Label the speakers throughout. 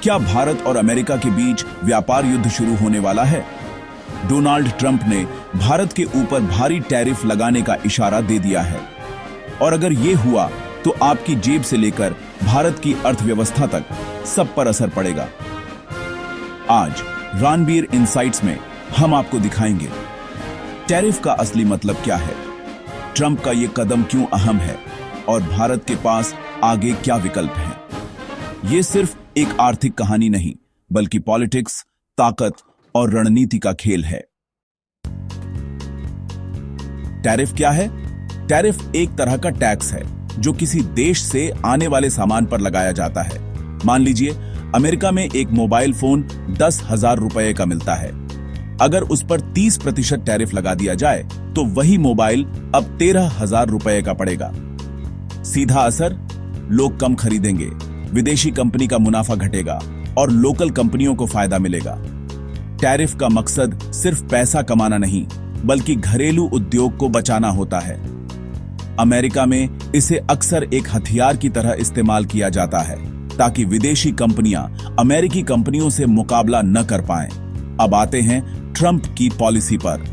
Speaker 1: क्या भारत और अमेरिका के बीच व्यापार युद्ध शुरू होने वाला है? डोनाल्ड ट्रंप ने भारत के ऊपर भारी टैरिफ लगाने का इशारा दे दिया है और अगर ये हुआ तो आपकी जेब से लेकर भारत की अर्थव्यवस्था तक सब पर असर पड़ेगा। आज रणबीर इनसाइट्स में हम आपको दिखाएंगे टैरिफ का असली मतलब क्या है, ट्रंप का ये कदम क्यों अहम है और भारत के पास आगे क्या विकल्प हैं। ये सिर्फ एक आर्थिक कहानी नहीं बल्कि पॉलिटिक्स, ताकत और रणनीति का खेल है। टैरिफ क्या है? टैरिफ एक तरह का टैक्स है जो किसी देश से आने वाले सामान पर लगाया जाता है। मान लीजिए अमेरिका में एक मोबाइल फोन 10,000 रुपए का मिलता है। अगर उस पर 30% टैरिफ लगा दिया जाए तो वही मोबाइल अब 13,000 रुपए का पड़ेगा। सीधा असर, लोग कम खरीदेंगे, विदेशी कंपनी का मुनाफा घटेगा और लोकल कंपनियों को फायदा मिलेगा। टैरिफ का मकसद सिर्फ पैसा कमाना नहीं बल्कि घरेलू उद्योग को बचाना होता है। अमेरिका में इसे अक्सर एक हथियार की तरह इस्तेमाल किया जाता है ताकि विदेशी कंपनियां अमेरिकी कंपनियों से मुकाबला न कर पाएं। अब आते हैं ट्रंप की पॉलिसी पर।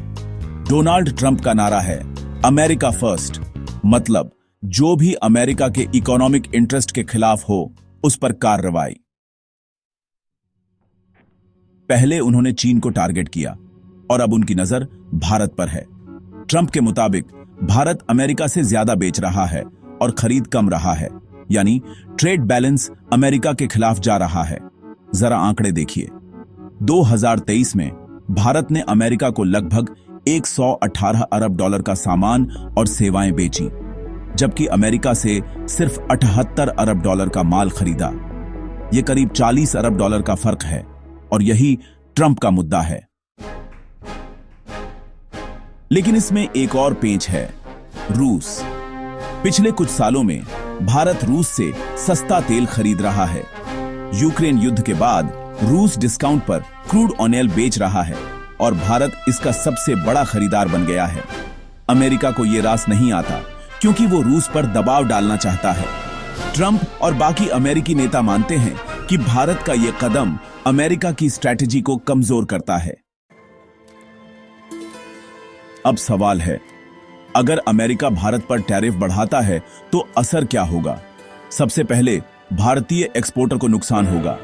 Speaker 1: डोनाल्ड ट्रंप का नारा है अमेरिका फर्स्ट, मतलब जो भी अमेरिका के इकोनॉमिक इंटरेस्ट के खिलाफ हो उस पर कार्रवाई। पहले उन्होंने चीन को टारगेट किया और अब उनकी नजर भारत पर है। ट्रंप के मुताबिक भारत अमेरिका से ज्यादा बेच रहा है और खरीद कम रहा है, यानी ट्रेड बैलेंस अमेरिका के खिलाफ जा रहा है। जरा आंकड़े देखिए। 2023 में भारत ने अमेरिका को लगभग 118 अरब डॉलर का सामान और सेवाएं बेची, जबकि अमेरिका से सिर्फ 78 अरब डॉलर का माल खरीदा। यह करीब 40 अरब डॉलर का फर्क है और यही ट्रंप का मुद्दा है। लेकिन इसमें एक और पेंच है, रूस। पिछले कुछ सालों में भारत रूस से सस्ता तेल खरीद रहा है। यूक्रेन युद्ध के बाद रूस डिस्काउंट पर क्रूड ऑयल बेच रहा है और भारत इसका सबसे बड़ा खरीदार बन गया है। अमेरिका को यह रास नहीं आता क्योंकि वो रूस पर दबाव डालना चाहता है। ट्रंप और बाकी अमेरिकी नेता मानते हैं कि भारत का यह कदम अमेरिका की स्ट्रैटेजी को कमजोर करता है। अब सवाल है, अगर अमेरिका भारत पर टैरिफ बढ़ाता है तो असर क्या होगा? सबसे पहले भारतीय एक्सपोर्टर को नुकसान होगा।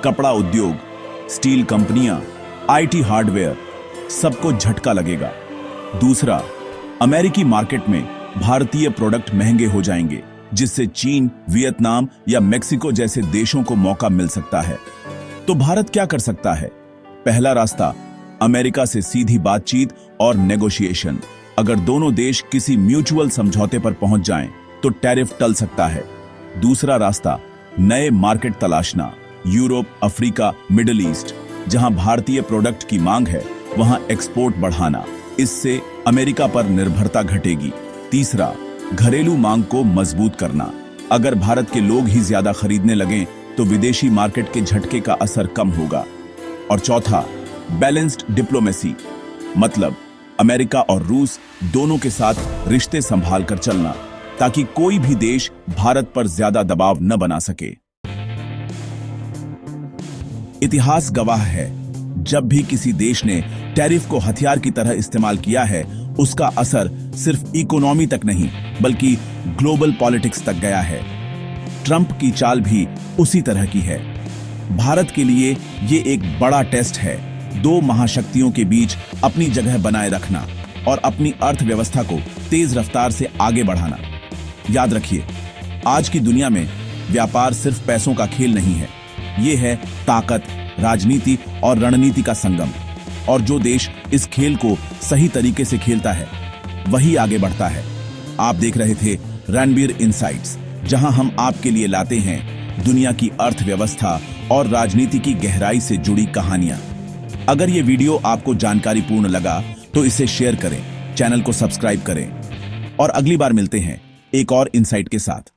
Speaker 1: कपड़ा उद्योग, स्टील कंपनियां, आईटी हार्डवेयर, सबको झटका लगेगा। दूसरा, अमेरिकी मार्केट में भारतीय प्रोडक्ट महंगे हो जाएंगे, जिससे चीन, वियतनाम या मेक्सिको जैसे देशों को मौका मिल सकता है। तो भारत क्या कर सकता है? पहला रास्ता, अमेरिका से सीधी बातचीत और नेगोशिएशन। अगर दोनों देश किसी म्यूचुअल समझौते पर पहुंच जाएं, तो टैरिफ टल सकता है। दूसरा रास्ता, नए मार्केट तलाशना। यूरोप, अफ्रीका, मिडिल ईस्ट, जहां भारतीय प्रोडक्ट की मांग है वहां एक्सपोर्ट बढ़ाना। इससे अमेरिका पर निर्भरता घटेगी। तीसरा, घरेलू मांग को मजबूत करना। अगर भारत के लोग ही ज्यादा खरीदने लगें तो विदेशी मार्केट के झटके का असर कम होगा। और चौथा, बैलेंस्ड डिप्लोमेसी, मतलब अमेरिका और रूस दोनों के साथ रिश्ते संभाल कर चलना ताकि कोई भी देश भारत पर ज्यादा दबाव न बना सके। इतिहास गवाह है, जब भी किसी देश ने टैरिफ को हथियार की तरह इस्तेमाल किया है, उसका असर सिर्फ इकोनॉमी तक नहीं बल्कि ग्लोबल पॉलिटिक्स तक गया है। ट्रंप की चाल भी उसी तरह की है। भारत के लिए ये एक बड़ा टेस्ट है, दो महाशक्तियों के बीच अपनी जगह बनाए रखना और अपनी अर्थव्यवस्था को तेज रफ्तार से आगे बढ़ाना। याद रखिए, आज की दुनिया में व्यापार सिर्फ पैसों का खेल नहीं है, ये है ताकत, राजनीति और रणनीति का संगम। और जो देश इस खेल को सही तरीके से खेलता है वही आगे बढ़ता है। आप देख रहे थे रणबीर इनसाइट्स, जहां हम आपके लिए लाते हैं दुनिया की अर्थव्यवस्था और राजनीति की गहराई से जुड़ी कहानियां। अगर ये वीडियो आपको जानकारीपूर्ण लगा तो इसे शेयर करें, चैनल को सब्सक्राइब करें और अगली बार मिलते हैं एक और इनसाइट के साथ।